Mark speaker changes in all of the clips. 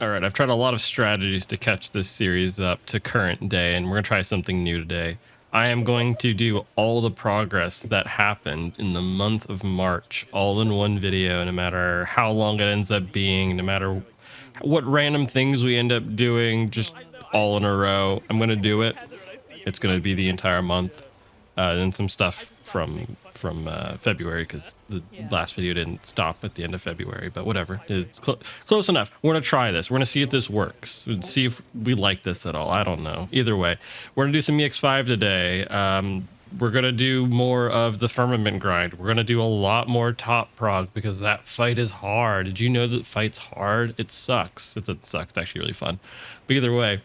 Speaker 1: All right, I've tried a lot of strategies to catch this series up to current day, and we're gonna try something new today. I am going to do all the progress that happened in the month of March, all in one video, no matter how long it ends up being, no matter what random things we end up doing, just all in a row. I'm gonna do it. It's gonna be the entire month, and some stuff from February, because the last video didn't stop at the end of February, but whatever, it's close enough. We're gonna try this. We're gonna see if this works, see if we like this at all. I don't know. Either way, we're gonna do some ffxiv today. We're gonna do more of the firmament grind. We're gonna do a lot more top prog, because that fight is hard. Did you know that fight's hard? It sucks. It sucks. It's actually really fun. But either way,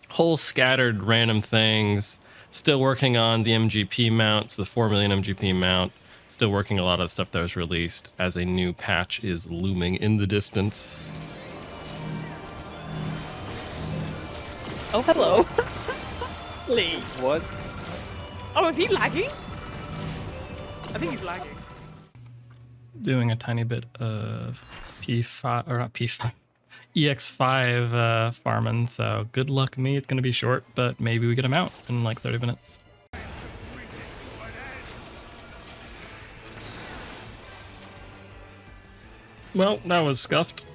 Speaker 1: whole scattered random things. Still working on the MGP mounts, the 4 million MGP mount. Still working a lot of the stuff that was released as a new patch is looming in the distance.
Speaker 2: Oh, hello. Lee.
Speaker 3: What?
Speaker 2: Oh, is he lagging? I think he's lagging.
Speaker 1: Doing a tiny bit of P5, or not P5, ffxiv farming, so good luck me. It's gonna be short, but maybe we get him out in like 30 minutes. Well, that was scuffed.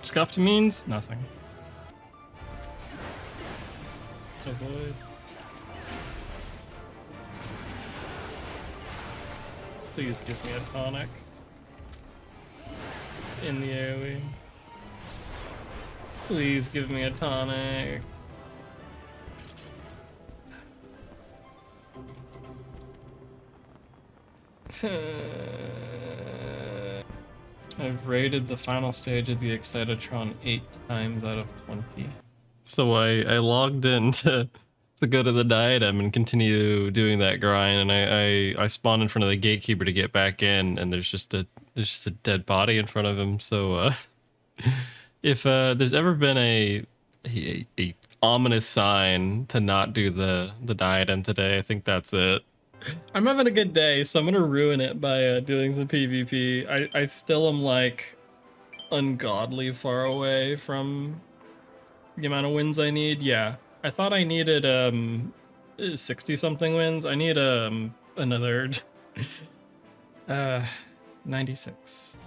Speaker 1: Scuffed means nothing. Avoid. Please give me a tonic. In the AoE. Please give me a tonic. I've raided the final stage of the Excitotron 8 times out of 20. So I logged in to go to the diadem and continue doing that grind, and I spawned in front of the gatekeeper to get back in, and there's just a dead body in front of him. So if there's ever been a ominous sign to not do the diadem today, I think that's it. I'm having a good day, so I'm gonna ruin it by doing some PvP. I still am like ungodly far away from the amount of wins I need. Yeah, I thought I needed 60 something wins. I need another 96.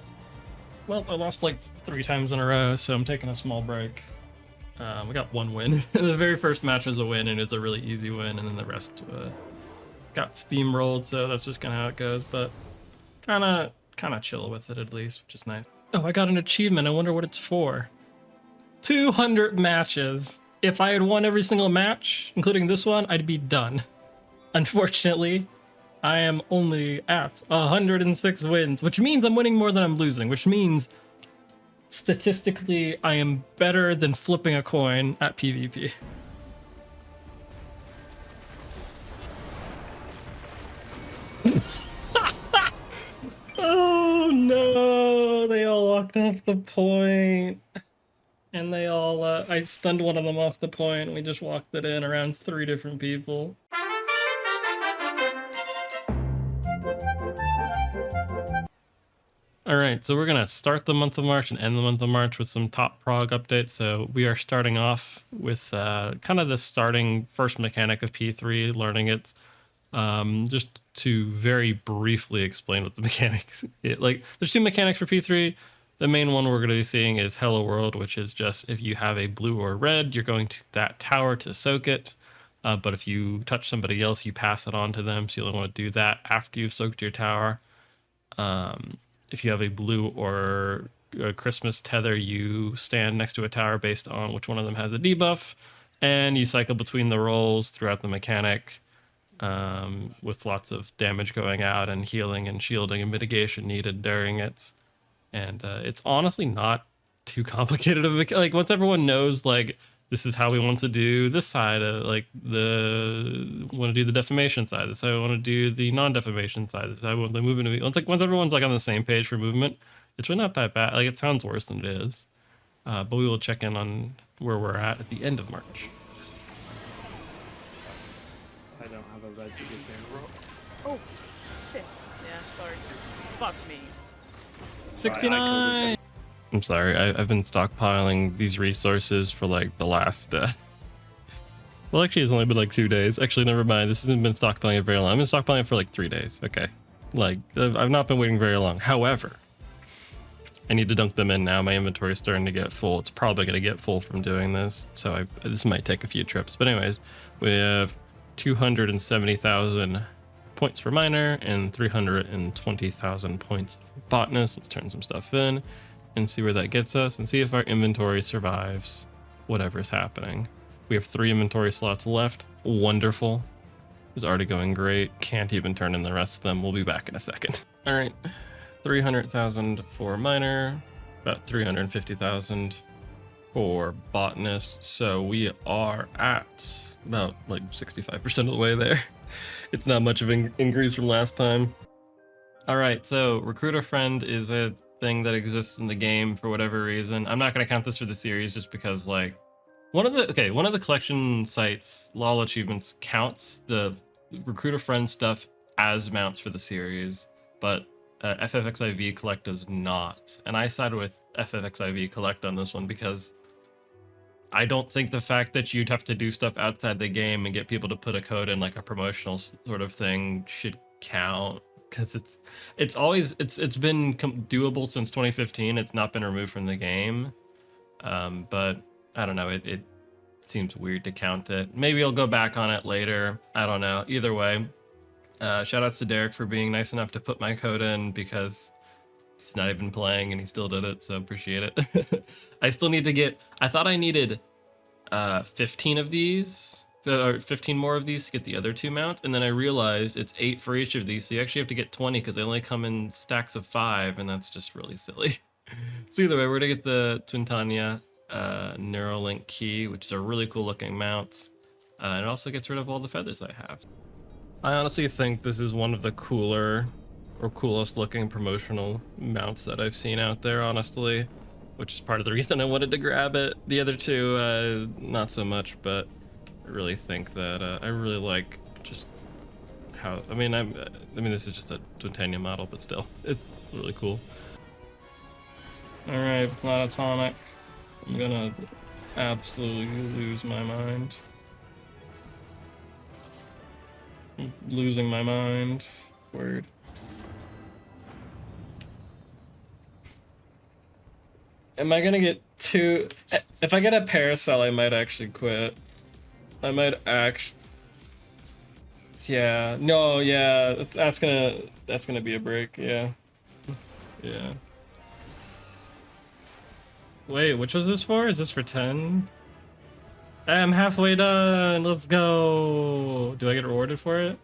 Speaker 1: Well, I lost like 3 times in a row, so I'm taking a small break. We got 1 win. The very first match was a win, and it's a really easy win, and then the rest got steamrolled, so that's just kind of how it goes. But kind of chill with it at least, which is nice. Oh, I got an achievement. I wonder what it's for. 200 matches. If I had won every single match, including this one, I'd be done. Unfortunately, I am only at 106 wins, which means I'm winning more than I'm losing, which means statistically I am better than flipping a coin at PvP. Oh no, they all walked off the point. And they all, I stunned one of them off the point, and we just walked it in around 3 different people. Alright, so we're gonna start the month of March and end the month of March with some top prog updates. So we are starting off with kind of the starting first mechanic of P3, learning it. Just to very briefly explain what the mechanics like, there's 2 mechanics for P3. The main one we're going to be seeing is Hello World, which is just if you have a blue or red, you're going to that tower to soak it. But if you touch somebody else, you pass it on to them. So you only want to do that after you've soaked your tower. If you have a blue or a Christmas tether, you stand next to a tower based on which one of them has a debuff. And you cycle between the rolls throughout the mechanic, with lots of damage going out and healing and shielding and mitigation needed during it. And it's honestly not too complicated of a, like, once everyone knows like this is how we want to do this side of like want to do the defamation side, this is how we want to do the non-defamation side, this is how we want the movement to be. Once everyone's like on the same page for movement, it's really not that bad. Like, it sounds worse than it is, but we will check in on where we're at the end of March.
Speaker 3: I don't have a red to give him.
Speaker 2: Oh, shit. Yeah, sorry. Fuck me.
Speaker 1: 69. I'm sorry. I've been stockpiling these resources for like the last. Well, actually, it's only been like 2 days. Actually, never mind. This hasn't been stockpiling it very long. I've been stockpiling for like 3 days. Okay, like I've not been waiting very long. However, I need to dunk them in now. My inventory is starting to get full. It's probably going to get full from doing this, so this might take a few trips. But anyways, we have 270,000 points for miner and 320,000 points for botanist. Let's turn some stuff in and see where that gets us and see if our inventory survives whatever's happening. We have 3 inventory slots left. Wonderful. It's already going great. Can't even turn in the rest of them. We'll be back in a second. All right. 300,000 for miner, about 350,000 for botanist. So we are at about like 65% of the way there. It's not much of an increase from last time. All right, so recruiter friend is a thing that exists in the game for whatever reason. I'm not going to count this for the series just because like one of the collection sites, LOL Achievements, counts the recruiter friend stuff as mounts for the series, but ffxiv collect does not. And I sided with ffxiv collect on this one because I don't think the fact that you'd have to do stuff outside the game and get people to put a code in like a promotional sort of thing should count, because it's been doable since 2015. It's not been removed from the game, but I don't know, it seems weird to count it. Maybe I'll go back on it later. I don't know. Either way, shout outs to Derek for being nice enough to put my code in because he's not even playing and he still did it, so appreciate it. I still need to get, I thought I needed 15 of these, or 15 more of these to get the other 2 mount, and then I realized it's 8 for each of these, so you actually have to get 20 because they only come in stacks of 5, and that's just really silly. So either way, we're gonna get the Twintania Neuralink key, which is a really cool looking mount, and it also gets rid of all the feathers I have. I honestly think this is one of the cooler or coolest looking promotional mounts that I've seen out there, honestly, which is part of the reason I wanted to grab it. The other 2, not so much, but I really think that I really like just how, I mean, this is just a Twintania model, but still, it's really cool. All right, it's not atomic. I'm gonna absolutely lose my mind. I'm losing my mind. Word. Am I gonna get 2? If I get a Paracel, I might actually quit. I might yeah, no, yeah, that's gonna be a break, yeah. Yeah. Wait, which was this for? Is this for 10? I'm halfway done, let's go. Do I get rewarded for it?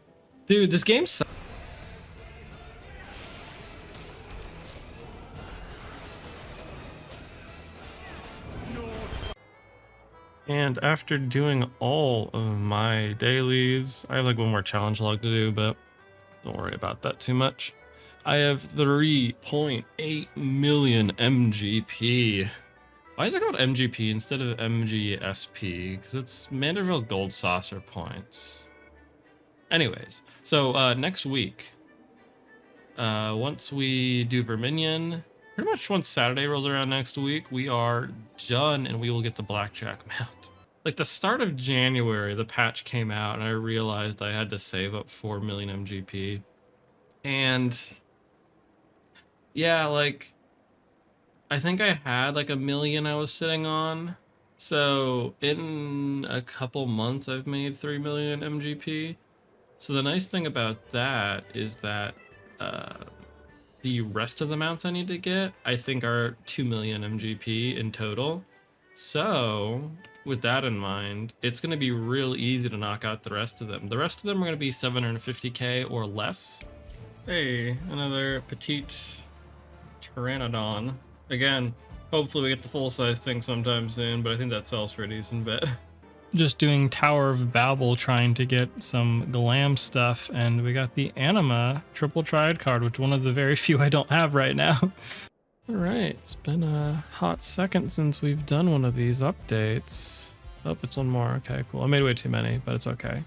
Speaker 1: Dude, this game sucks. And after doing all of my dailies, I have like one more challenge log to do, but don't worry about that too much. I have 3.8 million MGP. Why is it called MGP instead of MGSP? Because it's Manderville Gold Saucer points. Anyways, so next week, once we do Verminion, pretty much once Saturday rolls around next week, we are done and we will get the Blackjack mount. Like the start of January, the patch came out and I realized I had to save up 4 million MGP. And yeah, like I think I had like 1 million I was sitting on. So in a couple months, I've made 3 million MGP. So the nice thing about that is that the rest of the mounts I need to get, I think, are 2 million MGP in total. So with that in mind, it's going to be real easy to knock out the rest of them. The rest of them are going to be 750k or less. Hey, another petite Pteranodon. Again, hopefully we get the full-size thing sometime soon, but I think that sells for a decent bit. Just doing Tower of Babel, trying to get some glam stuff, and we got the Anima triple triad card, which one of the very few I don't have right now. All right, it's been a hot second since we've done one of these updates. Oh, it's one more. Okay, cool. I made way too many, but it's okay.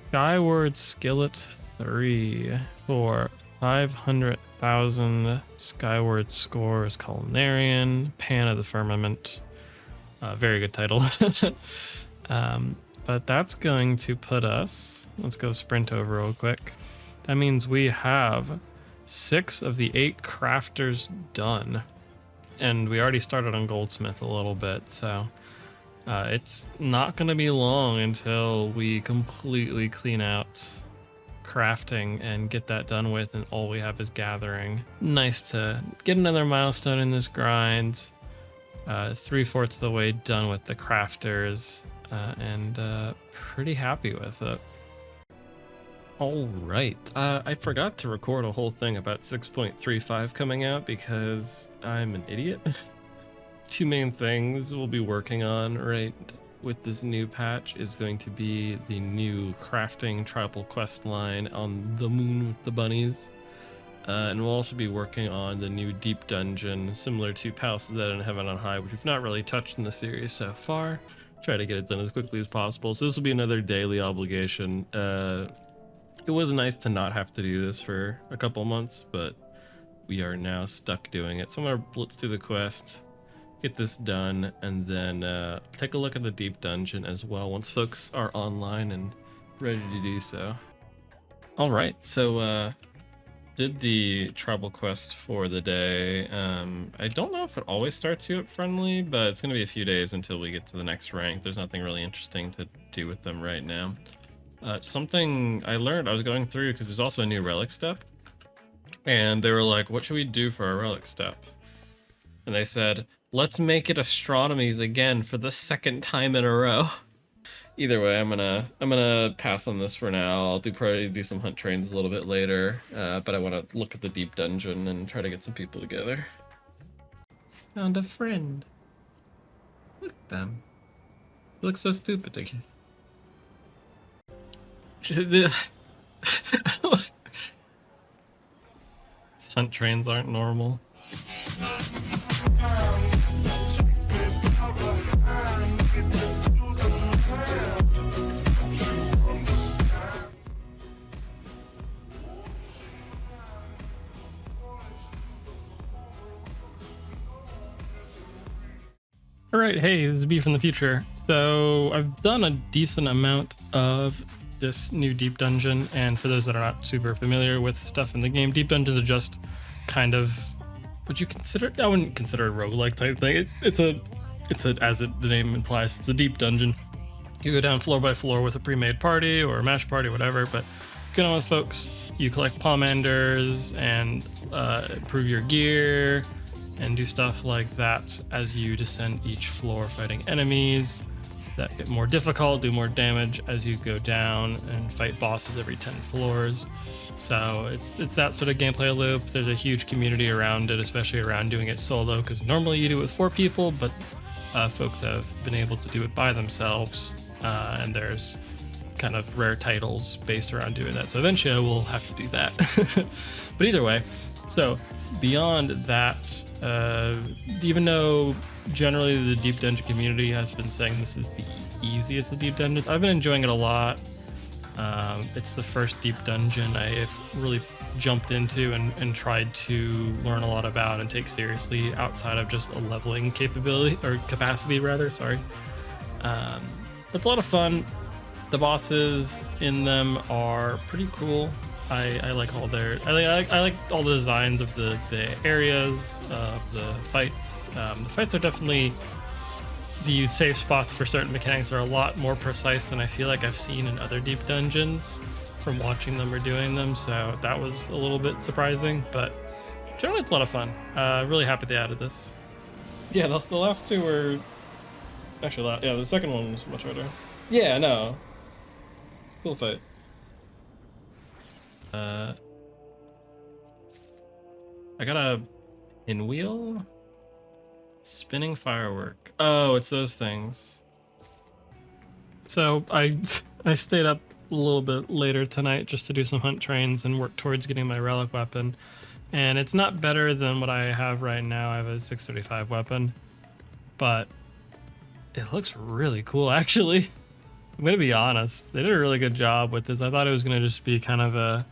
Speaker 1: Skyward Skillet 3 for 500,000 Skyward Scores Culinarian, Pan of the Firmament. Very good title. But that's going to put us, let's go sprint over real quick. That means we have 6 of the 8 crafters done. And we already started on Goldsmith a little bit, so it's not going to be long until we completely clean out crafting and get that done with, and all we have is gathering. Nice to get another milestone in this grind. 3/4 of the way done with the crafters, and pretty happy with it. All right, I forgot to record a whole thing about 6.35 coming out because I'm an idiot. 2 main things we'll be working on right with this new patch is going to be the new crafting tribal quest line on the moon with the bunnies. And we'll also be working on the new deep dungeon, similar to Palace of the Dead and Heaven on High, which we've not really touched in the series so far. Try to get it done as quickly as possible. So this will be another daily obligation. It was nice to not have to do this for a couple months, but we are now stuck doing it. So I'm gonna blitz through the quest, get this done, and then take a look at the deep dungeon as well once folks are online and ready to do so. All right, so did the tribal quest for the day. I don't know if it always starts you up friendly, but it's gonna be a few days until we get to the next rank. There's nothing really interesting to do with them right now. Something I learned, I was going through, because there's also a new relic step, and they were like, what should we do for our relic step? And they said, let's make it astronomies again for the 2nd time in a row. Either way, I'm gonna pass on this for now. I'll probably do some hunt trains a little bit later, but I want to look at the deep dungeon and try to get some people together. Found a friend. Look at them. They look so stupid together. These hunt trains aren't normal. All right, hey, this is B from the future. So I've done a decent amount of this new deep dungeon, and for those that are not super familiar with stuff in the game, deep dungeons are just kind of, would you consider, I wouldn't consider it a roguelike type thing. It's a the name implies, it's a deep dungeon. You go down floor by floor with a pre-made party or a match party, whatever, but get on with folks, you collect pommanders and improve your gear and do stuff like that as you descend each floor, fighting enemies that get more difficult, do more damage as you go down, and fight bosses every 10 floors. So it's that sort of gameplay loop. There's a huge community around it, especially around doing it solo, because normally you do it with 4 people, but folks have been able to do it by themselves, and there's kind of rare titles based around doing that. So eventually I will have to do that. But either way, so beyond that, even though generally the deep dungeon community has been saying this is the easiest of deep dungeons, I've been enjoying it a lot. It's the first deep dungeon I've really jumped into and tried to learn a lot about and take seriously outside of just a leveling capability or capacity rather, sorry. It's a lot of fun. The bosses in them are pretty cool. I like all their, I like all the designs of the areas of the fights. The fights are definitely, the save spots for certain mechanics are a lot more precise than I feel like I've seen in other deep dungeons from watching them or doing them. So that was a little bit surprising, but generally it's a lot of fun. Really happy they added this. Yeah, the last two were actually, yeah, the second one was much better. Yeah, no, it's a cool fight. I got a pinwheel? Spinning firework. Oh, it's those things. So I stayed up a little bit later tonight just to do some hunt trains and work towards getting my relic weapon. And it's not better than what I have right now. I have a 635 weapon, but it looks really cool actually. I'm gonna be honest, they did a really good job with this. I thought it was gonna just be kind of a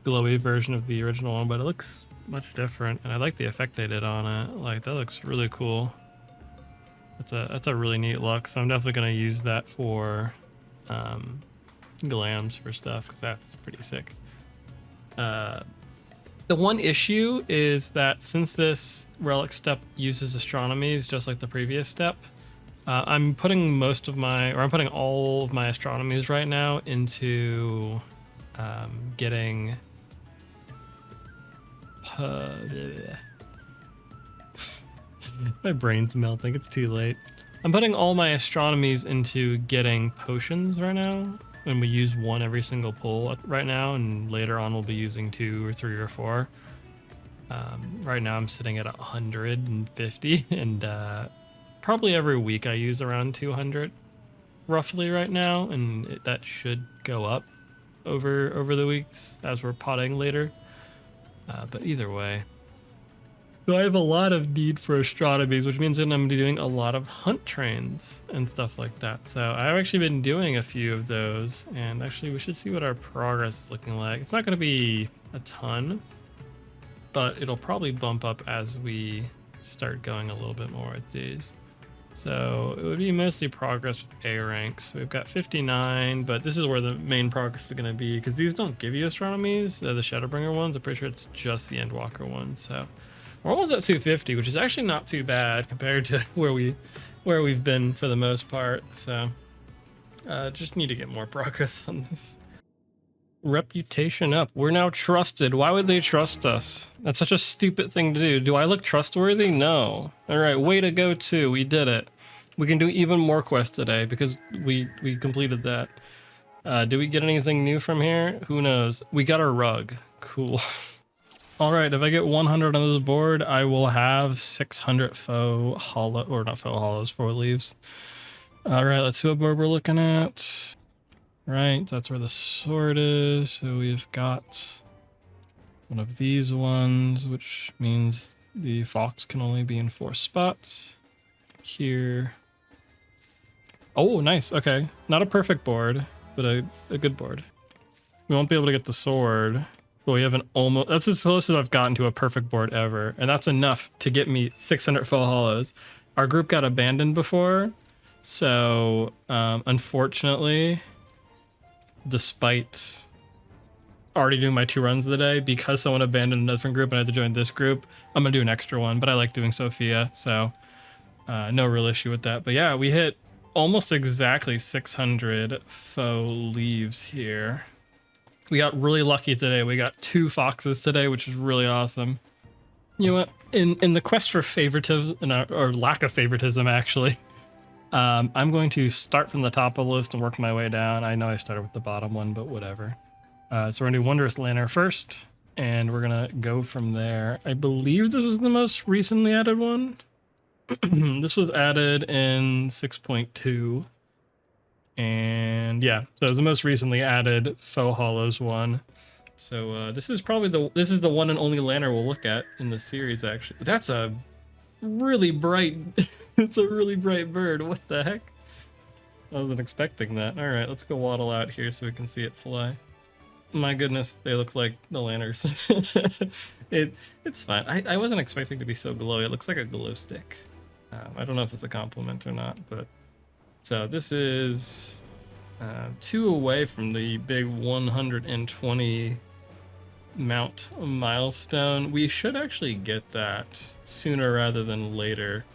Speaker 1: glowy version of the original one, but it looks much different, and I like the effect they did on it. Like, that looks really cool. That's a really neat look, so I'm definitely gonna use that for glams for stuff, because that's pretty sick. The one issue is that since this relic step uses astronomies just like the previous step, I'm putting all of my astronomies right now into getting my brain's melting, it's too late. I'm putting all my astronomies into getting potions right now, and we use one every single pull right now, and later on we'll be using 2 or 3 or 4. Right now I'm sitting at 150, and probably every week I use around 200 roughly right now, and that should go up over the weeks as we're potting later. But either way, so I have a lot of need for astronomies, which means that I'm gonna be doing a lot of hunt trains and stuff like that. So I've actually been doing a few of those, and actually we should see what our progress is looking like. It's not gonna be a ton, but it'll probably bump up as we start going a little bit more with these. So it would be mostly progress with A rank. So we've got 59, but this is where the main progress is going to be, because these don't give you astronomies, the Shadowbringer ones. I'm pretty sure it's just the Endwalker ones. So we're almost at 250, which is actually not too bad compared to where we've been for the most part. So just need to get more progress on this. Reputation up. We're now trusted. Why would they trust us? That's such a stupid thing to do. Do I look trustworthy? No. All right, way to go too. We did it. We can do even more quests today because we completed that. Did we get anything new from here? Who knows? We got a rug. Cool. All right, if I get 100 on this board, I will have 600 faux hollow, or not faux hollows, 4 leaves. All right, let's see what board we're looking at. Right, that's where the sword is. So we've got one of these ones, which means the fox can only be in 4 spots. Here. Oh, nice. Okay. Not a perfect board, but a good board. We won't be able to get the sword, but we have an almost... That's as close as I've gotten to a perfect board ever. And that's enough to get me 600 faux hollows. Our group got abandoned before, so unfortunately... Despite already doing my 2 runs of the day, because someone abandoned a different group and I had to join this group, I'm gonna do an extra one, but I like doing Sophia, so no real issue with that. But yeah, we hit almost exactly 600 faux leaves here. We got really lucky today. We got 2 foxes today, which is really awesome. You know what? In the quest for favoritism, or lack of favoritism actually, I'm going to start from the top of the list and work my way down. I know I started with the bottom one, but whatever. So we're gonna do Wondorous Lanner first, and we're gonna go from there. I believe this was the most recently added one. This was added in 6.2. And yeah, so it was the most recently added faux hollows one. So this is probably the one and only Lanner we'll look at in the series actually. That's a really bright it's a really bright bird. What the heck? I wasn't expecting that. All right, let's go waddle out here so we can see it fly. My goodness, they look like the Lanners. It's fine. I wasn't expecting to be so glowy. It looks like a glow stick. I don't know if that's a compliment or not, but so this is 2 away from the big 120 Mount milestone. We should actually get that sooner rather than later,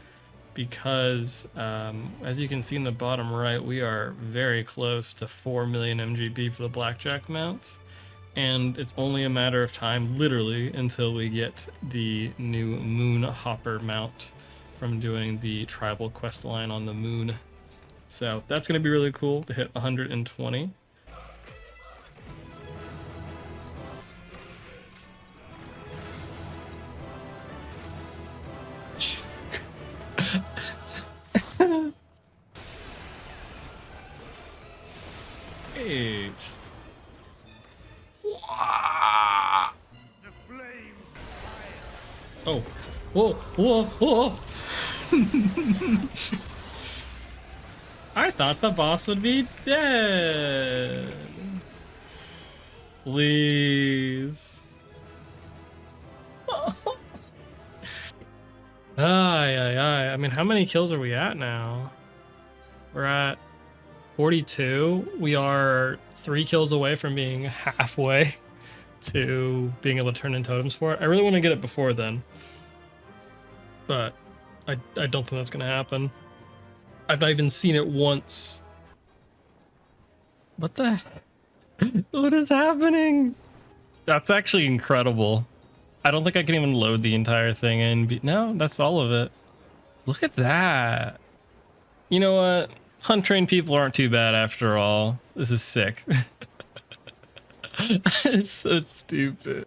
Speaker 1: because as you can see in the bottom right, we are very close to 4 million MGB for the Blackjack mounts, and it's only a matter of time, literally, until we get the new Moon Hopper mount from doing the tribal quest line on the moon. So that's going to be really cool to hit 120. Eight. Oh, whoa, whoa, whoa! I thought the boss would be dead. Please. I mean, how many kills are we at now? We're at 42. We are 3 kills away from being halfway to being able to turn in totems for it. I really want to get it before then, but I don't think that's going to happen. I've not even seen it once. What the? What is happening? That's actually incredible. I don't think I can even load the entire thing in. No, that's all of it. Look at that. You know what? Hunt trained people aren't too bad after all. This is sick. It's so stupid.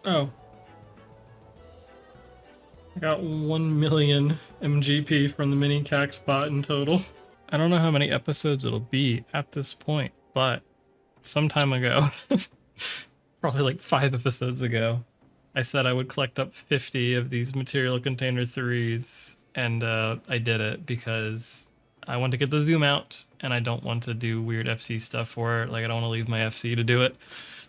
Speaker 1: Oh. I got 1 million MGP from the mini cax bot in total. I don't know how many episodes it'll be at this point, but some time ago, probably like 5 episodes ago, I said I would collect up 50 of these material container 3s, and I did it because I want to get the zoom out, and I don't want to do weird FC stuff for it. Like, I don't want to leave my FC to do it.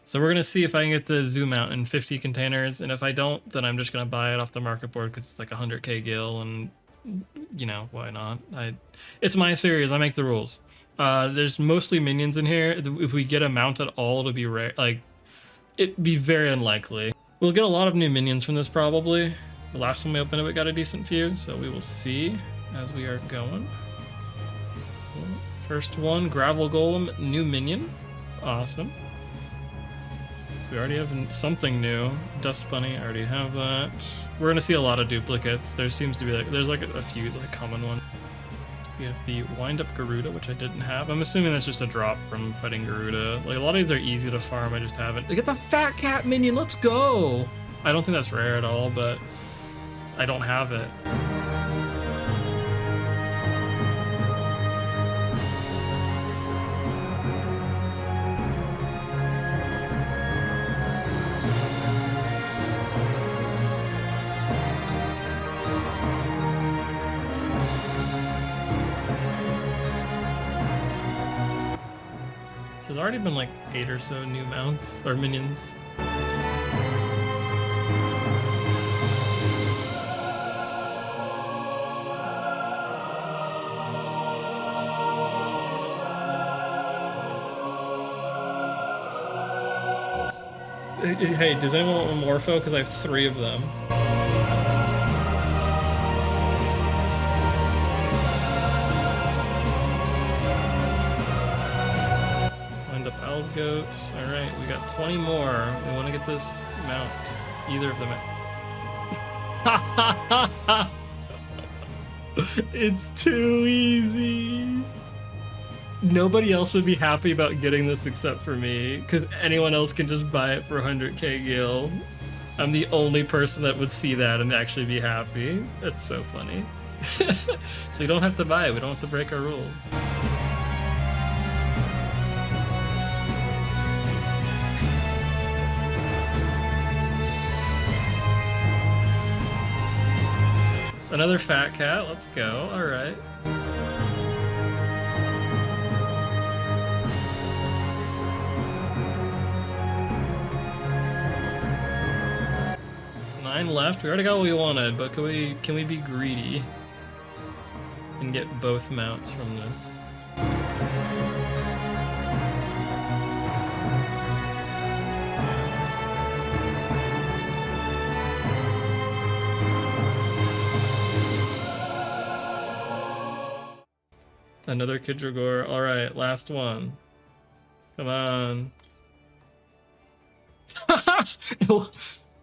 Speaker 1: So we're going to see if I can get the zoom out in 50 containers, and if I don't, then I'm just going to buy it off the market board because it's like 100k gil, and, you know, why not? It's my series, I make the rules. There's mostly minions in here. If we get a mount at all, it'll be rare. Like, it'd be very unlikely. We'll get a lot of new minions from this probably. The last time we opened it, we got a decent few, so we will see as we are going. First one, Gravel Golem, new minion. Awesome. So we already have something new. Dust Bunny, I already have that. We're gonna see a lot of duplicates. There seems to be there's like a few like common ones. We have the Wind Up Garuda, which I didn't have. I'm assuming that's just a drop from fighting Garuda. Like, a lot of these are easy to farm, I just haven't. Look at the Fat Cat minion, let's go! I don't think that's rare at all, but I don't have it. There's already been like 8 or so new mounts or minions. Hey, does anyone want a Morpho? Because I have 3 of them. Goats. All right, we got 20 more. We want to get this mount. Either of them. It's too easy. Nobody else would be happy about getting this except for me, because anyone else can just buy it for 100k gil. I'm the only person that would see that and actually be happy. That's so funny. So we don't have to buy it. We don't have to break our rules. Another Fat Cat, let's go, all right. Nine left, we already got what we wanted, but can we be greedy and get both mounts from this? Another Kidragor. All right, last one. Come on.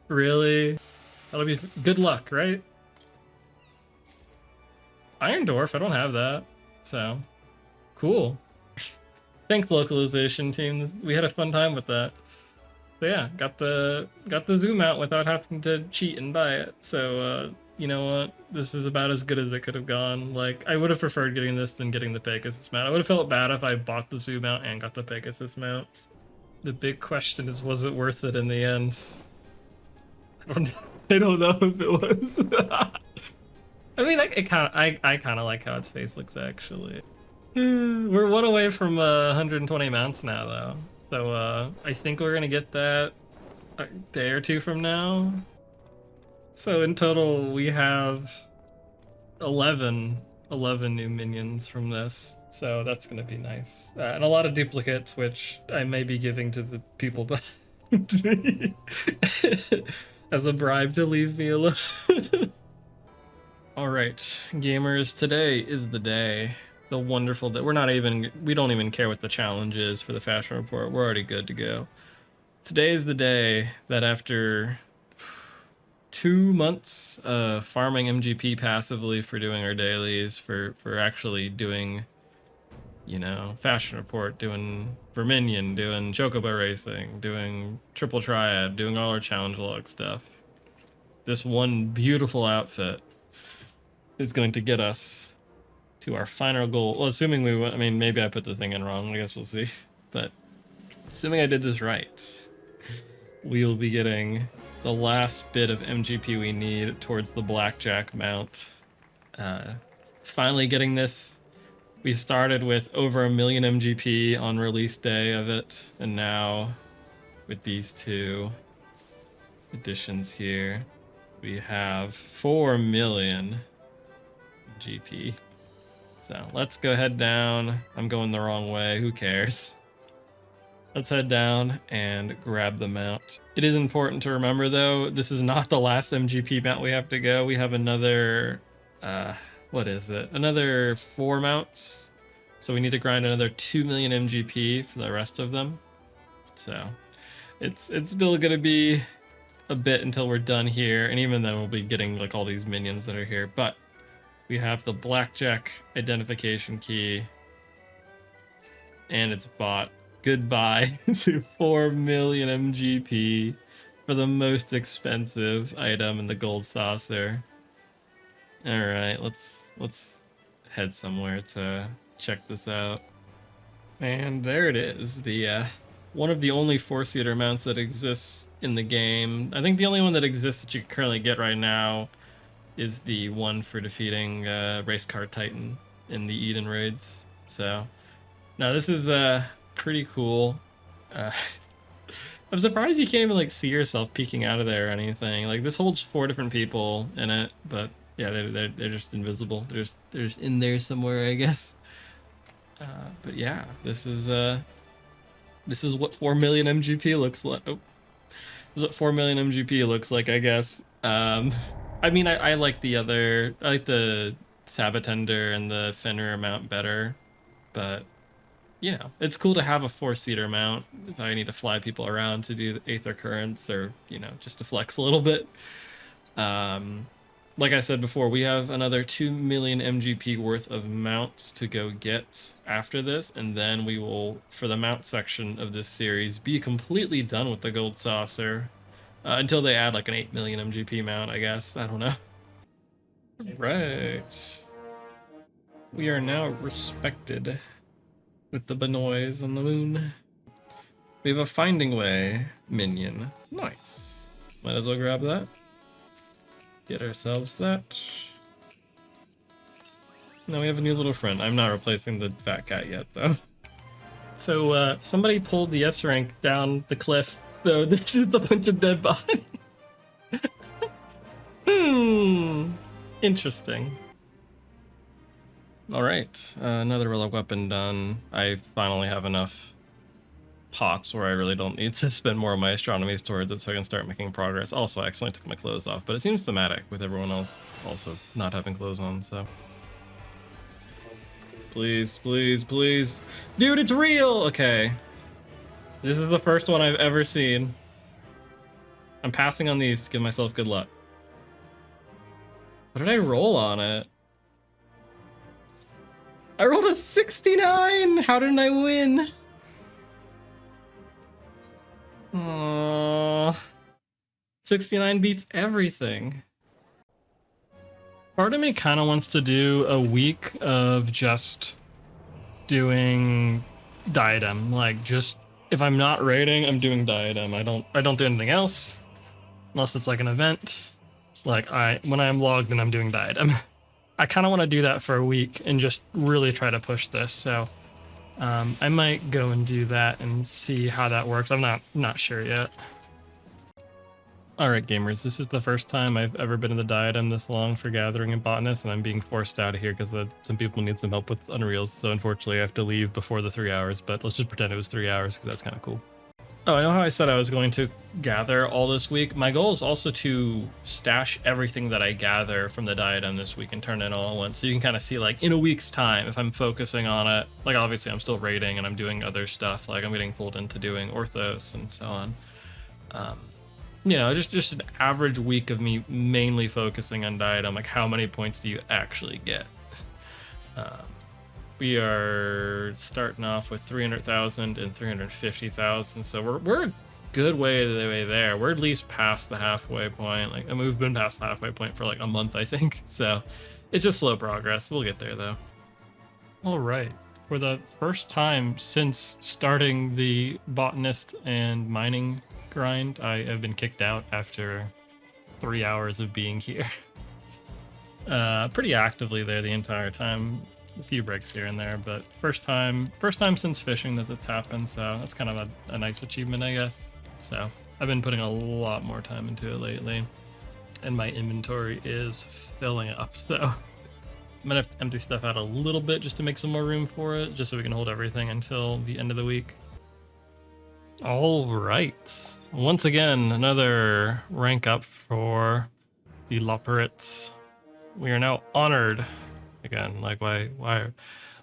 Speaker 1: Really? That'll be good luck, right? Iron Dwarf, I don't have that. So, cool. Thanks, localization team. We had a fun time with that. So yeah, got the zoom out without having to cheat and buy it. So you know what? This is about as good as it could have gone. Like, I would have preferred getting this than getting the Pegasus mount. I would have felt bad if I bought the zoom out and got the Pegasus mount. The big question is, was it worth it in the end? I don't know if it was. I mean, I kind of like how its face looks, actually. We're 1 away from 120 mounts now, though. So I think we're gonna get that. a day or two from now. So in total, we have 11 new minions from this. So that's going to be nice. And a lot of duplicates, which I may be giving to the people behind me as a bribe to leave me alone. All right, gamers, today is the day. The wonderful day. We don't even care what the challenge is for the fashion report. We're already good to go. Today is the day that after 2 months farming MGP passively for doing our dailies, for actually doing, you know, fashion report, doing Verminion, doing Chocobo racing, doing triple triad, doing all our challenge log stuff. This one beautiful outfit is going to get us to our final goal. Well, assuming we, I mean, maybe I put the thing in wrong. I guess we'll see. But assuming I did this right, we will be getting the last bit of MGP we need towards the Blackjack Mount. Finally getting this. We started with over 1 million MGP on release day of it, and now with these 2 additions here, we have 4 million GP. So let's go head down. I'm going the wrong way. Who cares? Let's head down and grab the mount. It is important to remember, though, this is not the last MGP mount we have to go. We have another, what is it? Another 4 mounts. So we need to grind another 2 million MGP for the rest of them. So it's still gonna be a bit until we're done here. And even then we'll be getting like all these minions that are here. But we have the Blackjack identification key and it's bought. Goodbye to 4 million MGP for the most expensive item in the gold saucer. All right, let's head somewhere to check this out. And there it is, the one of the only 4-seater mounts that exists in the game. I think the only one that exists that you can currently get right now is the one for defeating Race Car Titan in the Eden raids. So, now this is pretty cool. I'm surprised you can't even like see yourself peeking out of there or anything. Like this holds 4 different people in it, but yeah, they're just invisible. They're just in there somewhere, I guess. But yeah, this is what 4 million MGP looks like. Oh, this is what 4 million MGP looks like, I guess. I mean, I like the Sabotender and the Fenrir mount better, but you know, it's cool to have a 4-seater mount if I need to fly people around to do the Aether Currents or, you know, just to flex a little bit. Like I said before, we have another 2 million MGP worth of mounts to go get after this, and then we will, for the mount section of this series, be completely done with the Gold Saucer until they add like an 8 million MGP mount, I guess. I don't know. Right. We are now respected with the Bnuuy on the moon. We have a Finding Way minion. Nice. Might as well grab that. Get ourselves that. Now we have a new little friend. I'm not replacing the fat cat yet, though. So, somebody pulled the S rank down the cliff, so there's just a bunch of dead bodies. Interesting. Alright, another relic weapon done. I finally have enough pots where I really don't need to spend more of my astronomies towards it so I can start making progress. Also, I accidentally took my clothes off, but it seems thematic with everyone else also not having clothes on, so... Please, please, please. Dude, it's real! Okay. This is the first one I've ever seen. I'm passing on these to give myself good luck. What did I roll on it? I rolled a 69! How didn't I win? Aww. 69 beats everything. Part of me kind of wants to do a week of just doing diadem. Like, just if I'm not raiding, I'm doing diadem. I don't do anything else unless it's like an event. Like when I'm logged in, I'm doing diadem. I kind of want to do that for a week and just really try to push this. So I might go and do that and see how that works. I'm not sure yet. All right, gamers, this is the first time I've ever been in the diadem this long for Gathering and Botanist, and I'm being forced out of here because some people need some help with Unreals, so unfortunately I have to leave before the 3 hours, but let's just pretend it was 3 hours because that's kind of cool. Oh, I know how I said I was going to gather all this week. My goal is also to stash everything that I gather from the diadem this week and turn it all at once, so you can kind of see, like, in a week's time, if I'm focusing on it. Like, obviously I'm still raiding and I'm doing other stuff, like I'm getting pulled into doing Orthos and so on. You know, just an average week of me mainly focusing on diadem, like how many points do you actually get? We are starting off with 300,000 and 350,000, so we're a good way there. We're at least past the halfway point. Like, and we've been past the halfway point for like a month, I think. So it's just slow progress. We'll get there though. All right. For the first time since starting the botanist and mining grind, I have been kicked out after 3 hours of being here. Pretty actively there the entire time. A few breaks here and there, but first time since fishing that it's happened, so that's kind of a nice achievement, I guess. So I've been putting a lot more time into it lately, and my inventory is filling up, so I'm gonna have to empty stuff out a little bit just to make some more room for it, just so we can hold everything until the end of the week. All right, once again, another rank up for the Loperits. We are now honored. Again, like, why,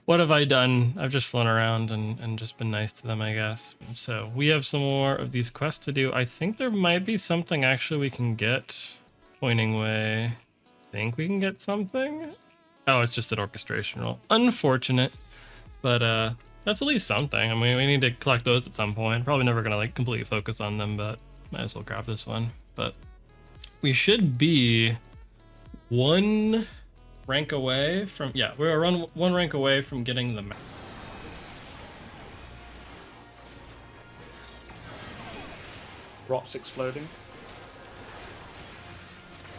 Speaker 1: what have I done? I've just flown around and just been nice to them, I guess. So we have some more of these quests to do. I think there might be something actually we can get. Pointing way. Think we can get something? Oh, it's just an orchestration roll. Unfortunate, but that's at least something. I mean, we need to collect those at some point. Probably never gonna like completely focus on them, but might as well grab this one. But we should be one rank away from, yeah, we're one rank away from getting the map.
Speaker 3: Rocks exploding.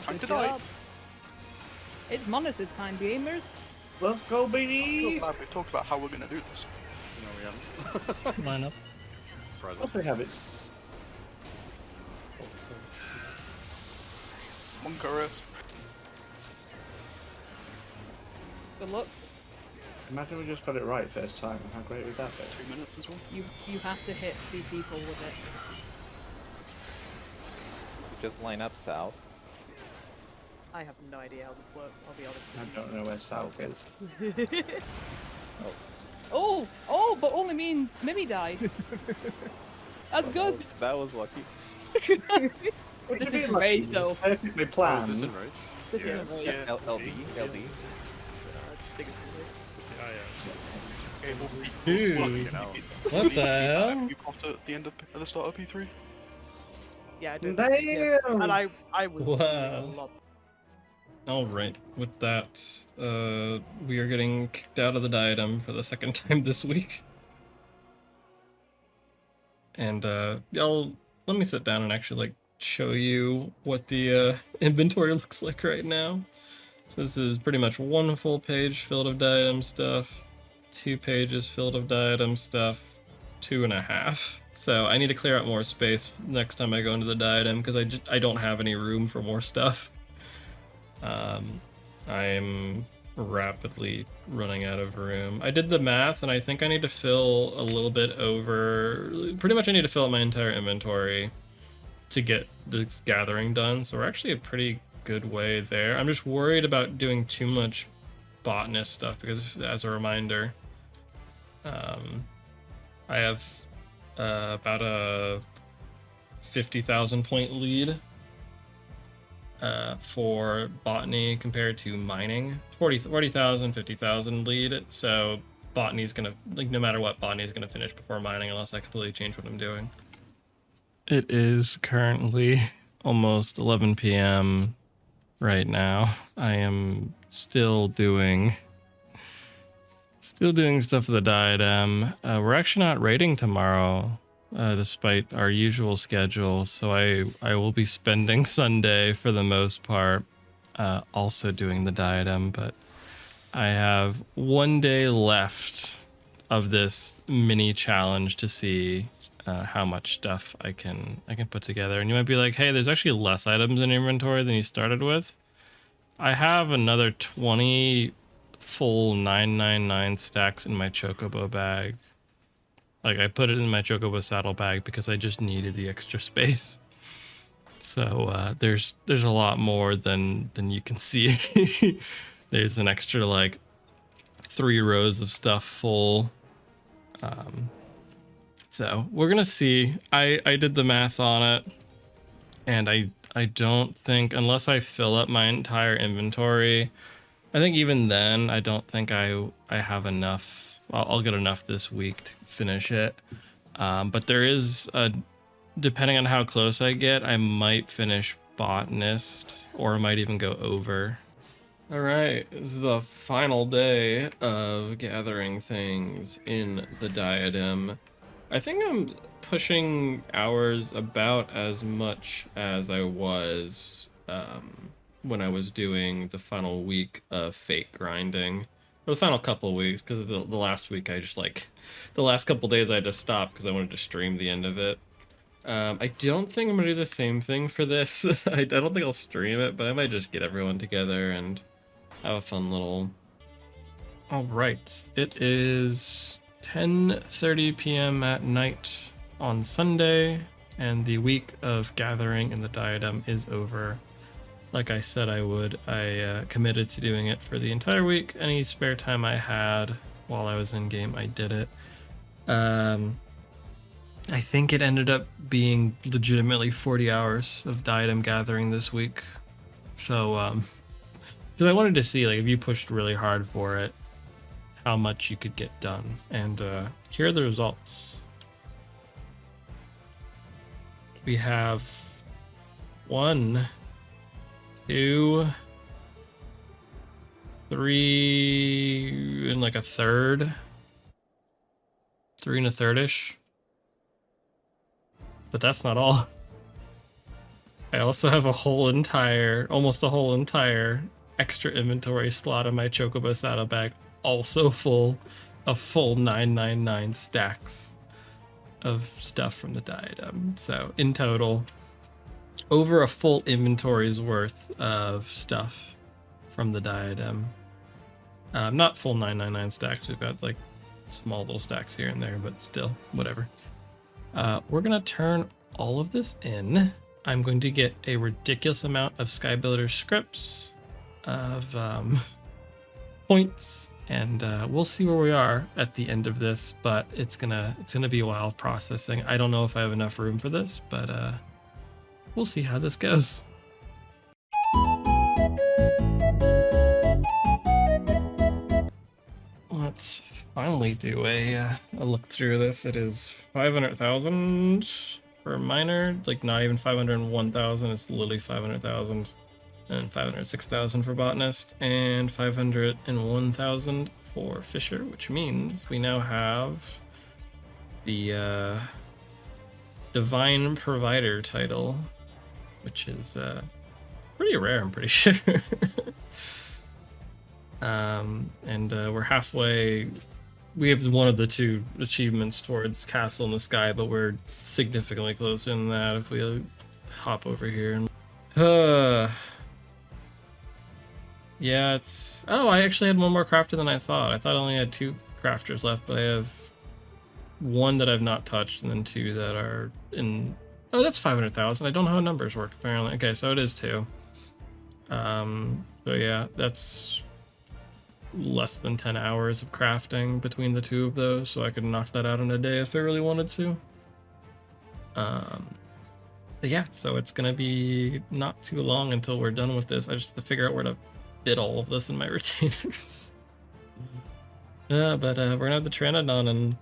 Speaker 4: Time to
Speaker 2: Good
Speaker 4: die.
Speaker 2: job. It's Monitor's time, gamers.
Speaker 3: Let's go,
Speaker 4: I'm
Speaker 3: baby!
Speaker 4: so glad we talked about how we're gonna do this.
Speaker 5: No, we haven't.
Speaker 1: Line up.
Speaker 3: What
Speaker 5: Present.
Speaker 3: do we have?
Speaker 4: Monkerus.
Speaker 2: Good luck.
Speaker 3: Imagine we just got it right first time. How great would that be?
Speaker 4: 2 minutes as well.
Speaker 2: You have to hit 2 people with it.
Speaker 6: Just line up south.
Speaker 2: I have no idea how this works, I'll be honest
Speaker 3: I
Speaker 2: with
Speaker 3: don't know where south is.
Speaker 2: you. Oh, but only me and Mimi died. That's good.
Speaker 6: That was lucky.
Speaker 2: This is rage though.
Speaker 3: Perfectly
Speaker 5: Oh, is
Speaker 3: planned.
Speaker 5: this in rage?
Speaker 2: This
Speaker 4: Yeah.
Speaker 2: is rage.
Speaker 4: Yeah.
Speaker 6: LD.
Speaker 4: Okay, well,
Speaker 1: Dude.
Speaker 5: Get out.
Speaker 1: What the hell?
Speaker 4: You popped at the end of at the start of P3.
Speaker 2: Yeah, I did.
Speaker 3: Damn!
Speaker 2: Yes. And I was
Speaker 1: Wow.
Speaker 2: a lot.
Speaker 1: All right, with that, we are getting kicked out of the diadem for the second time this week. And let me sit down and actually like show you what the inventory looks like right now. So this is pretty much one full page filled of diadem stuff, 2 pages filled of diadem stuff, 2.5. So I need to clear out more space next time I go into the diadem because I don't have any room for more stuff. I'm rapidly running out of room. I did the math and I think I need to fill a little bit over, pretty much I need to fill out my entire inventory to get this gathering done. So we're actually a pretty good way there. I'm just worried about doing too much botanist stuff because, as a reminder, I have about a 50,000 point lead for botany compared to mining. 40,000, 50,000 lead. So botany's gonna, like, no matter what, botany's gonna finish before mining unless I completely change what I'm doing. It is currently almost 11 p.m. right now. I am still doing stuff for the diadem. We're actually not raiding tomorrow, despite our usual schedule. So I will be spending Sunday for the most part, also doing the diadem. But I have 1 day left of this mini challenge to see how much stuff I can put together. And you might be like, hey, there's actually less items in inventory than you started with. I have another 20 full 999 stacks in my chocobo bag. Like, I put it in my chocobo saddle bag because I just needed the extra space. So there's a lot more than you can see. There's an extra like 3 rows of stuff full. So we're gonna see. I did the math on it, and I don't think, unless I fill up my entire inventory, I think even then I don't think I have enough. I'll get enough this week to finish it. But there is a, depending on how close I get, I might finish botanist, or I might even go over. All right, this is the final day of gathering things in the diadem. I think I'm pushing hours about as much as I was when I was doing the final week of fake grinding. Or the final couple of weeks, because the last week I just like, the last couple days I had to stop because I wanted to stream the end of it. I don't think I'm gonna do the same thing for this. I don't think I'll stream it, but I might just get everyone together and have a fun little... All right, it is 10:30 p.m. at night on Sunday, and the week of gathering in the diadem is over. Like I said I would, I committed to doing it for the entire week. Any spare time I had while I was in game, I did it. I think it ended up being legitimately 40 hours of diadem gathering this week. So, because I wanted to see, like, if you pushed really hard for it, how much you could get done. And here are the results. We have 1, 2, 3 and like a third. 3 and a third-ish. But that's not all. I also have a whole entire, almost a whole entire extra inventory slot in my chocobo saddle bag, also full of full 999 stacks of stuff from the diadem. So in total, over a full inventory's worth of stuff from the diadem. Not full 999 stacks. We've got like small little stacks here and there, but still, whatever. We're gonna turn all of this in. I'm going to get a ridiculous amount of Skybuilder scripts, of points, and we'll see where we are at the end of this. But it's gonna be a while processing. I don't know if I have enough room for this, but we'll see how this goes. Let's finally do a look through this. It is 500,000 for a miner, like not even 501,000. It's literally 500,000, and 506,000 for botanist, and 501,000 for fisher, which means we now have the divine provider title, which is pretty rare, I'm pretty sure. And we're halfway. We have one of the 2 achievements towards Castle in the Sky, but we're significantly closer than that if we hop over here. Yeah, it's... Oh, I actually had one more crafter than I thought. I thought I only had 2 crafters left, but I have 1 that I've not touched, and then 2 that are in... Oh, that's 500,000. I don't know how numbers work, apparently. Okay, so it is 2. So yeah, that's less than 10 hours of crafting between the 2 of those, so I could knock that out in a day if I really wanted to. But yeah, so it's gonna be not too long until we're done with this. I just have to figure out where to fit all of this in my retainers. But we're gonna have the Pteranodon in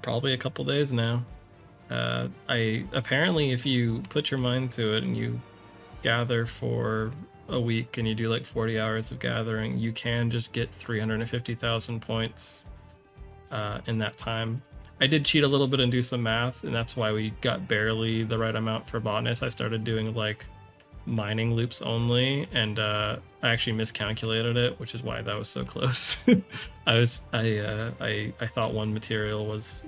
Speaker 1: probably a couple days now. Apparently if you put your mind to it and you gather for a week and you do like 40 hours of gathering, you can just get 350,000 points in that time. I did cheat a little bit and do some math, and that's why we got barely the right amount for botanist. I started doing like mining loops only, and I actually miscalculated it, which is why that was so close. I thought one material was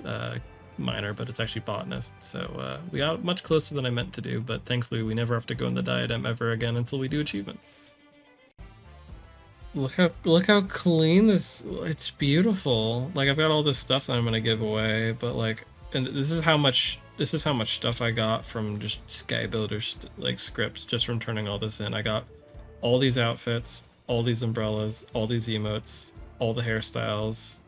Speaker 1: miner, but it's actually botanist. So we got much closer than I meant to do, but thankfully we never have to go in the diadem ever again until we do achievements. Look how clean this, it's beautiful. Like I've got all this stuff that I'm gonna give away, but like, and this is how much stuff I got from just Sky Builders like scripts just from turning all this in. I got all these outfits, all these umbrellas, all these emotes, all the hairstyles.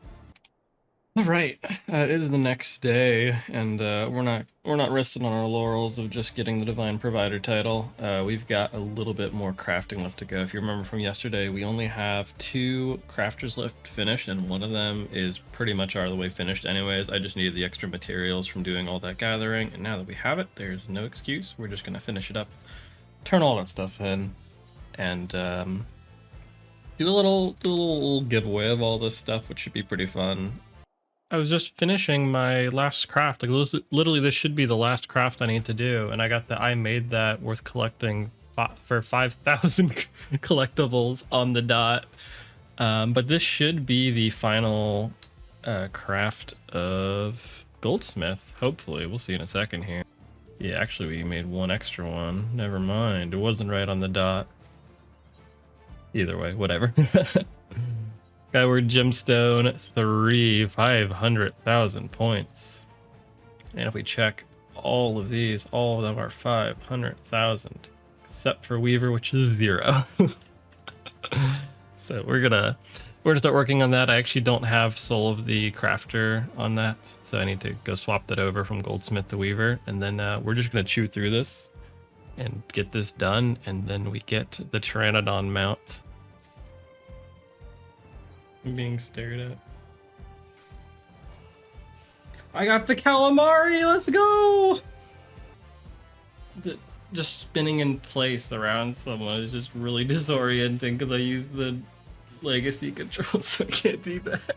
Speaker 1: All right, it is the next day, and we're not resting on our laurels of just getting the Divine Provider title. We've got a little bit more crafting left to go. If you remember from yesterday, we only have 2 crafters left to finish, and one of them is pretty much all the way finished anyways. I just needed the extra materials from doing all that gathering, and now that we have it, there's no excuse. We're just gonna finish it up, turn all that stuff in, and do a little giveaway of all this stuff, which should be pretty fun. I was just finishing my last craft. Like literally, this should be the last craft I need to do, and I got the I made that worth collecting for 5,000 collectibles on the dot. But this should be the final craft of Goldsmith. Hopefully, we'll see in a second here. Yeah, actually, we made one extra one. Never mind, it wasn't right on the dot. Either way, whatever. Skyward Gemstone 3, 500,000 points. And if we check all of these, all of them are 500,000, except for Weaver, which is 0. So we're gonna start working on that. I actually don't have Soul of the Crafter on that, so I need to go swap that over from Goldsmith to Weaver, and then we're just gonna chew through this and get this done, and then we get the Pteranodon Mount. I'm being stared at. I got the calamari, let's go! Just spinning in place around someone is just really disorienting because I use the legacy controls, so I can't do that.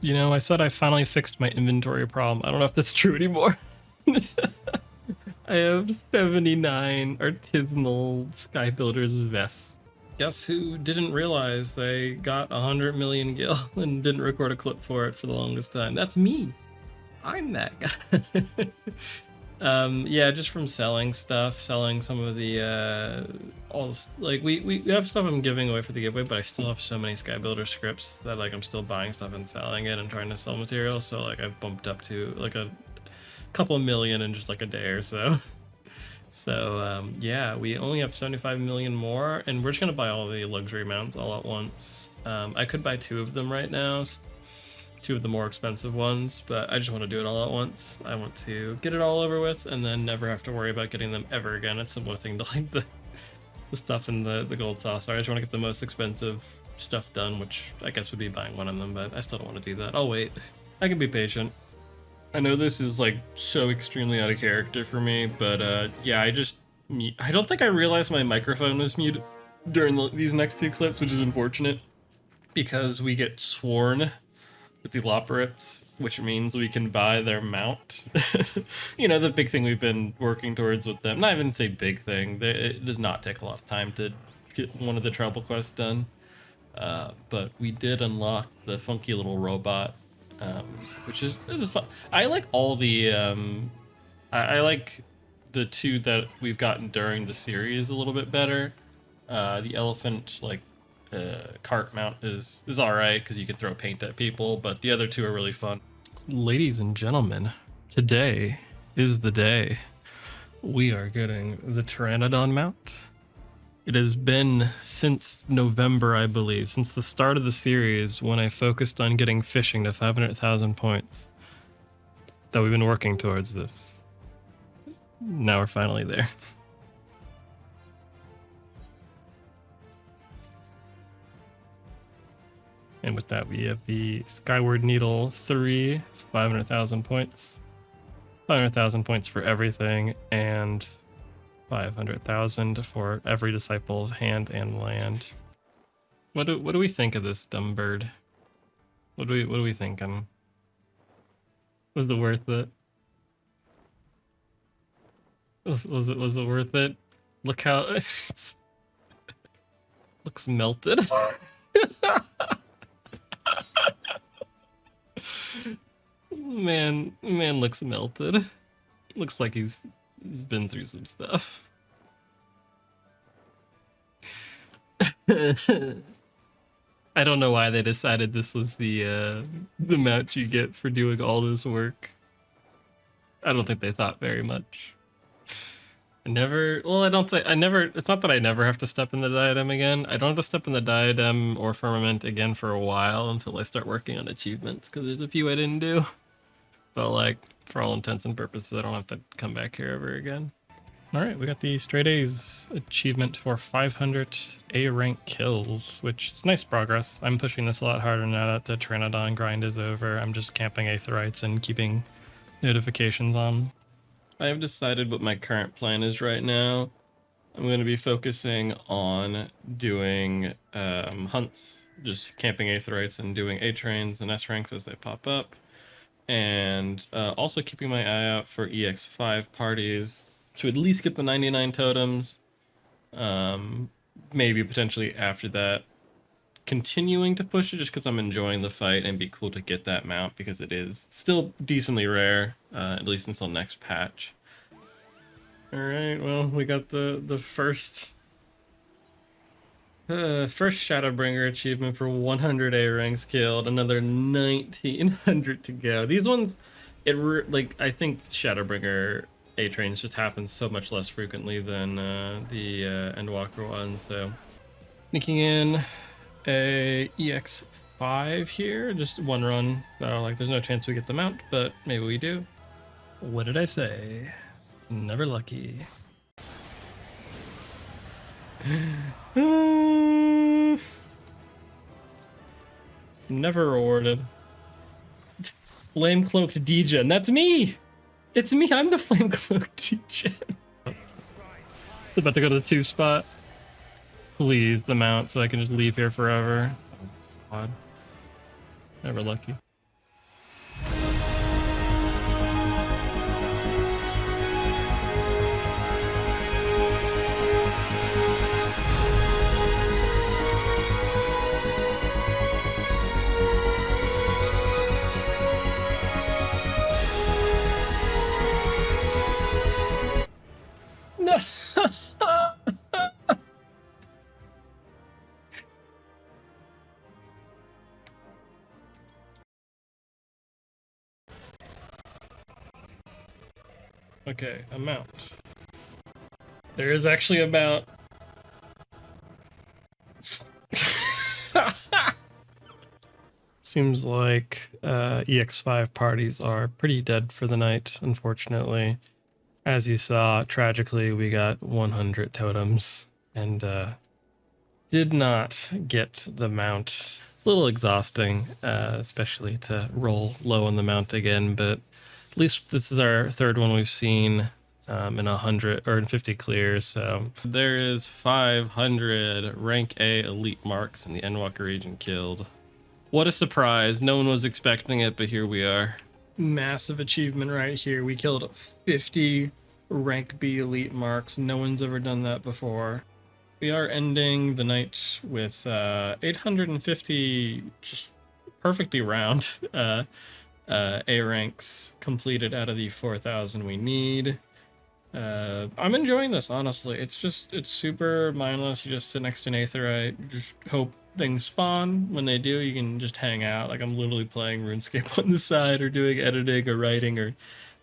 Speaker 1: You know, I said I finally fixed my inventory problem. I don't know if that's true anymore. I have 79 artisanal Sky Builders vests. Guess who didn't realize they got 100 million gil and didn't record a clip for it for the longest time? That's me. I'm that guy. Yeah, just from selling stuff, selling some of the all this, like we have stuff I'm giving away for the giveaway, but I still have so many Sky Builder scripts that like I'm still buying stuff and selling it and trying to sell material. So like I've bumped up to like a couple million in just like a day or so. So yeah, we only have 75 million more, and we're just gonna buy all the luxury mounts all at once. I could buy 2 of them right now, 2 of the more expensive ones, but I just want to do it all at once. I want to get it all over with and then never have to worry about getting them ever again. It's a similar thing to like the stuff in the gold saucer. I just want to get the most expensive stuff done, which I guess would be buying one of them, but I still don't want to do that. I'll wait. I can be patient. I know this is like so extremely out of character for me, but yeah, I don't think I realized my microphone was muted during these next 2 clips, which is unfortunate because we get sworn with the Loperates, which means we can buy their mount. You know, the big thing we've been working towards with them. Not even say big thing. It does not take a lot of time to get one of the treble quests done. But we did unlock the funky little robot, which is fun. I like all the I like the 2 that we've gotten during the series a little bit better. The elephant cart mount is all right because you can throw paint at people, but the other 2 are really fun. Ladies and gentlemen, today is the day we are getting the Pteranodon mount. It has been since November, I believe, since the start of the series when I focused on getting fishing to 500,000 points, that we've been working towards this. Now we're finally there. And with that, we have the Skyward Needle 3, 500,000 points. 500,000 points for everything, and 500,000 for every disciple of hand and land. What do we think of this dumb bird? What are we thinking? Was it worth it? Was it worth it? Look how it's looks melted. Man looks melted. Looks like he's been through some stuff. I don't know why they decided this was the mount you get for doing all this work. I don't think they thought very much. I don't say I never. It's not that I never have to step in the diadem again. I don't have to step in the diadem or firmament again for a while until I start working on achievements, because there's a few I didn't do. But like, for all intents and purposes, I don't have to come back here ever again. All right, we got the straight A's achievement for 500 A rank kills, which is nice progress. I'm pushing this a lot harder now that the Pteranodon grind is over. I'm just camping Aetherites and keeping notifications on. I have decided what my current plan is right now. I'm going to be focusing on doing hunts, just camping Aetherites and doing A trains and S ranks as they pop up, and also keeping my eye out for EX5 parties to at least get the 99 totems. Maybe potentially after that, continuing to push it just because I'm enjoying the fight, and be cool to get that mount because it is still decently rare, at least until next patch. All right, well, we got the first Shadowbringer achievement for 100 A ranks killed. Another 1900 to go. These ones, I think Shadowbringer A trains just happen so much less frequently than the Endwalker ones. So, sneaking in a EX5 here, just one run. Like, there's no chance we get the mount, but maybe we do. What did I say? Never lucky. Never rewarded. Flame cloaked degen. That's me. It's me. I'm the flame cloaked degen. About to go to the 2 spot. Please, the mount, so I can just leave here forever. Oh, God. Never lucky. No. Okay, a mount. There is actually a mount. Seems like EX5 parties are pretty dead for the night, unfortunately. As you saw, tragically, we got 100 totems and did not get the mount. A little exhausting, especially to roll low on the mount again, but at least this is our third one we've seen in 100 or in 50 clears. So there is 500 rank A elite marks in the Endwalker region killed. What a surprise. No one was expecting it, but here we are. Massive achievement right here. We killed 50 rank B elite marks. No one's ever done that before. We are ending the night with 850, just perfectly round, A ranks completed out of the 4,000 we need. I'm enjoying this, honestly. It's super mindless. You just sit next to an Aetherite, just hope things spawn. When they do, you can just hang out. Like, I'm literally playing RuneScape on the side, or doing editing or writing or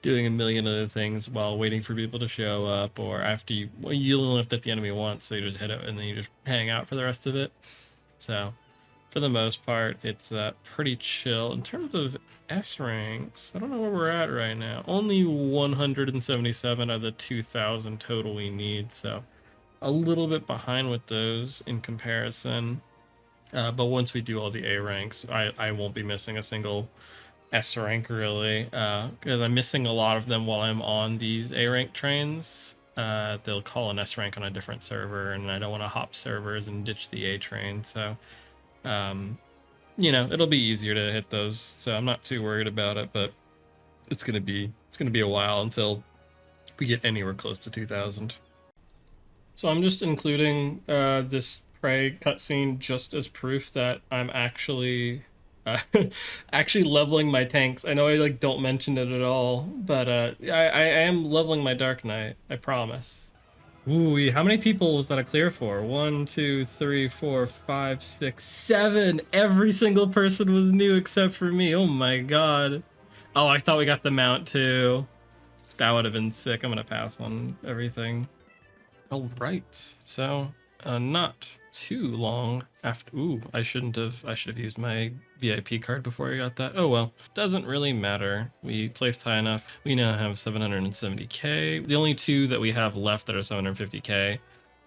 Speaker 1: doing a million other things while waiting for people to show up, or after you only lift at the enemy once, so you just hit it and then you just hang out for the rest of it. So for the most part, it's pretty chill. In terms of S ranks, I don't know where we're at right now. Only 177 out of the 2,000 total we need, so a little bit behind with those in comparison. But once we do all the A ranks, I won't be missing a single S rank really, because I'm missing a lot of them while I'm on these A rank trains. They'll call an S rank on a different server, and I don't want to hop servers and ditch the A train, so you know, it'll be easier to hit those, so I'm not too worried about it. But it's gonna be a while until we get anywhere close to 2,000. So I'm just including this prey cutscene just as proof that I'm actually Actually leveling my tanks. I know I like don't mention it at all, but I am leveling my Dark Knight. I promise. Ooh, how many people was that a clear for? 1, 2, 3, 4, 5, 6, 7. Every single person was new except for me. Oh my god. Oh, I thought we got the mount too. That would have been sick. I'm gonna pass on everything. All right, so not too long after. Ooh, I should have used my VIP card before I got that. Oh well, doesn't really matter. We placed high enough. We now have 770k. The only two that we have left that are 750k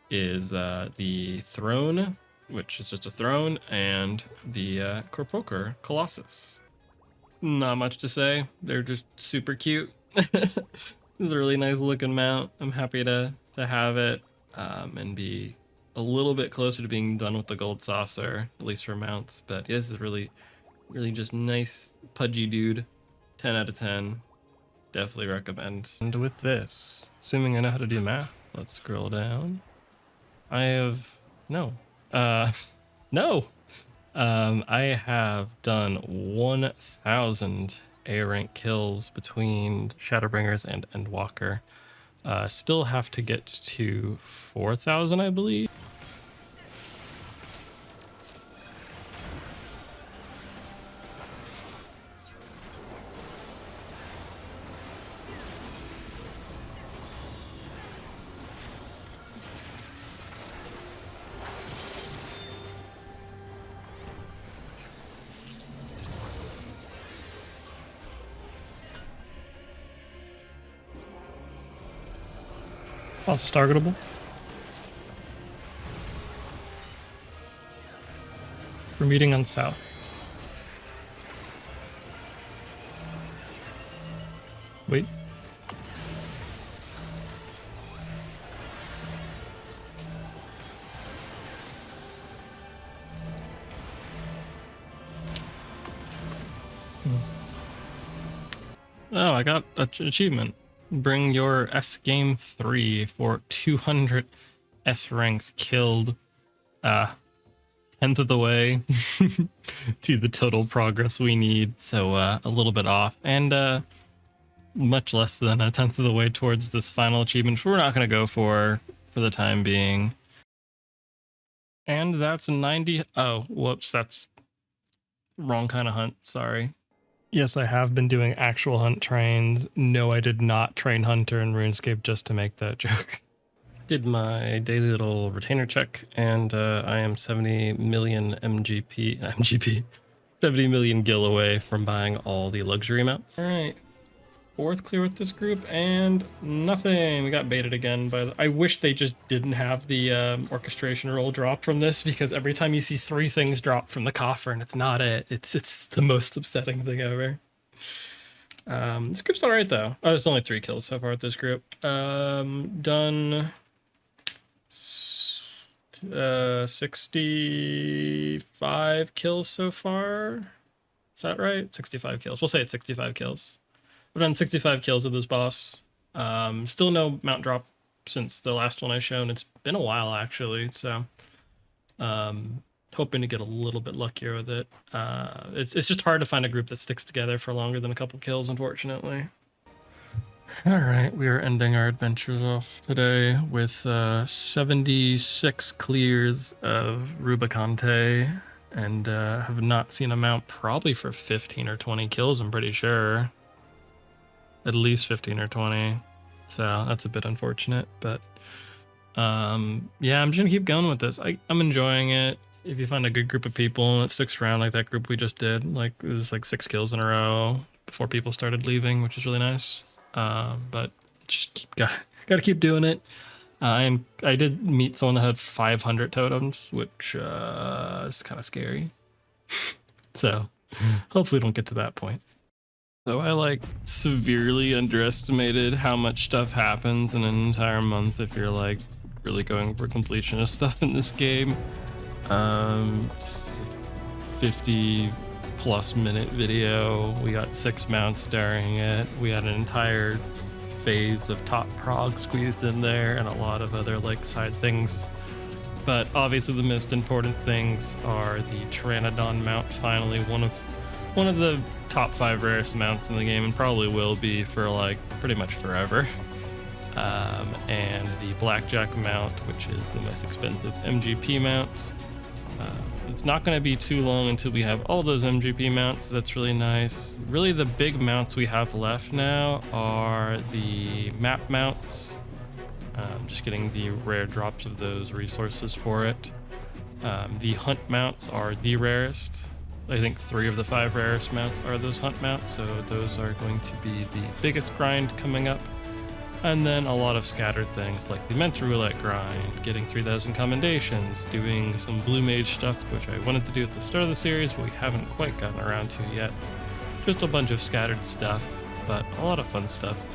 Speaker 1: is the throne, which is just a throne, and the Korpokkur Kolossus. Not much to say. They're just super cute. This is a really nice looking mount. I'm happy to have it and be a little bit closer to being done with the gold saucer, at least for mounts. But yeah, this is really just nice, pudgy dude. 10 out of 10. Definitely recommend. And with this, assuming I know how to do math, let's scroll down. I have no. I have done 1,000 A rank kills between Shadowbringers and Endwalker. Still have to get to 4,000, I believe. Also targetable. We're meeting on south. Wait. Oh, I got an achievement. Bring your S game 3 for 200 S ranks killed. 10th of the way to the total progress we need. So a little bit off, and much less than a 10th of the way towards this final achievement, which we're not going to go for the time being. And that's 90. Oh, whoops, that's wrong kind of hunt. Sorry. Yes, I have been doing actual hunt trains. No, I did not train Hunter in RuneScape just to make that joke. Did my daily little retainer check, and I am 70 million MGP, 70 million gil away from buying all the luxury mounts. All right, fourth clear with this group, and nothing. We got baited again by I wish they just didn't have the orchestration roll drop from this, because every time you see 3 things drop from the coffer and it's not it, it's the most upsetting thing ever. This group's all right though. Oh, there's only 3 kills so far with this group. Done 65 kills so far. Is that right? 65 kills. We'll say it's 65 kills. We've done 65 kills of this boss. Still no mount drop since the last one I shown. It's been a while actually, so hoping to get a little bit luckier with it. It's just hard to find a group that sticks together for longer than a couple kills, unfortunately. All right, we are ending our adventures off today with 76 clears of Rubicante, and have not seen a mount probably for 15 or 20 kills, I'm pretty sure. At least 15 or 20. So that's a bit unfortunate, but yeah, I'm just gonna keep going with this. I'm enjoying it. If you find a good group of people and it sticks around like that group we just did, like it was like 6 kills in a row before people started leaving, which is really nice. But just gotta keep doing it. I did meet someone that had 500 totems, which is kind of scary. So hopefully we don't get to that point. So I like severely underestimated how much stuff happens in an entire month if you're like really going for completionist stuff in this game. 50 plus minute video. We got 6 mounts during it. We had an entire phase of top prog squeezed in there, and a lot of other like side things But obviously the most important things are the Pteranodon mount, finally one of the top 5 rarest mounts in the game, and probably will be for like pretty much forever. And the Blackjack mount, which is the most expensive MGP mount. It's not going to be too long until we have all those MGP mounts, so that's really nice. Really the big mounts we have left now are the map mounts. Just getting the rare drops of those resources for it. The hunt mounts are the rarest. I think 3 of the 5 rarest mounts are those hunt mounts, so those are going to be the biggest grind coming up. And then a lot of scattered things like the mental roulette grind, getting 3,000 commendations, doing some blue mage stuff, which I wanted to do at the start of the series, but we haven't quite gotten around to yet. Just a bunch of scattered stuff, but a lot of fun stuff.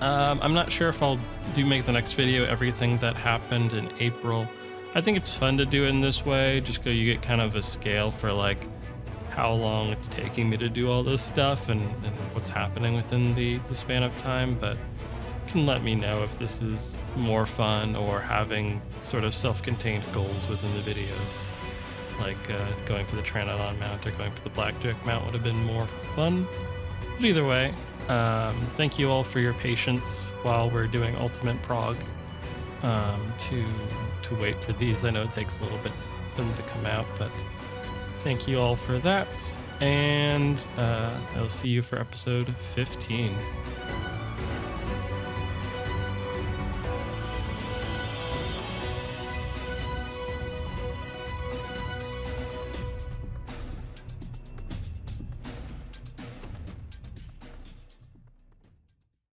Speaker 1: I'm not sure if I'll make the next video everything that happened in April. I think it's fun to do it in this way, just so you get kind of a scale for like how long it's taking me to do all this stuff and what's happening within the span of time, but can let me know if this is more fun or having sort of self-contained goals within the videos. Like going for the Pteranodon mount or going for the Blackjack mount would have been more fun. But either way, thank you all for your patience while we're doing Ultimate Prog to wait for these. I know it takes a little bit for them to come out, but thank you all for that. And I'll see you for episode 15.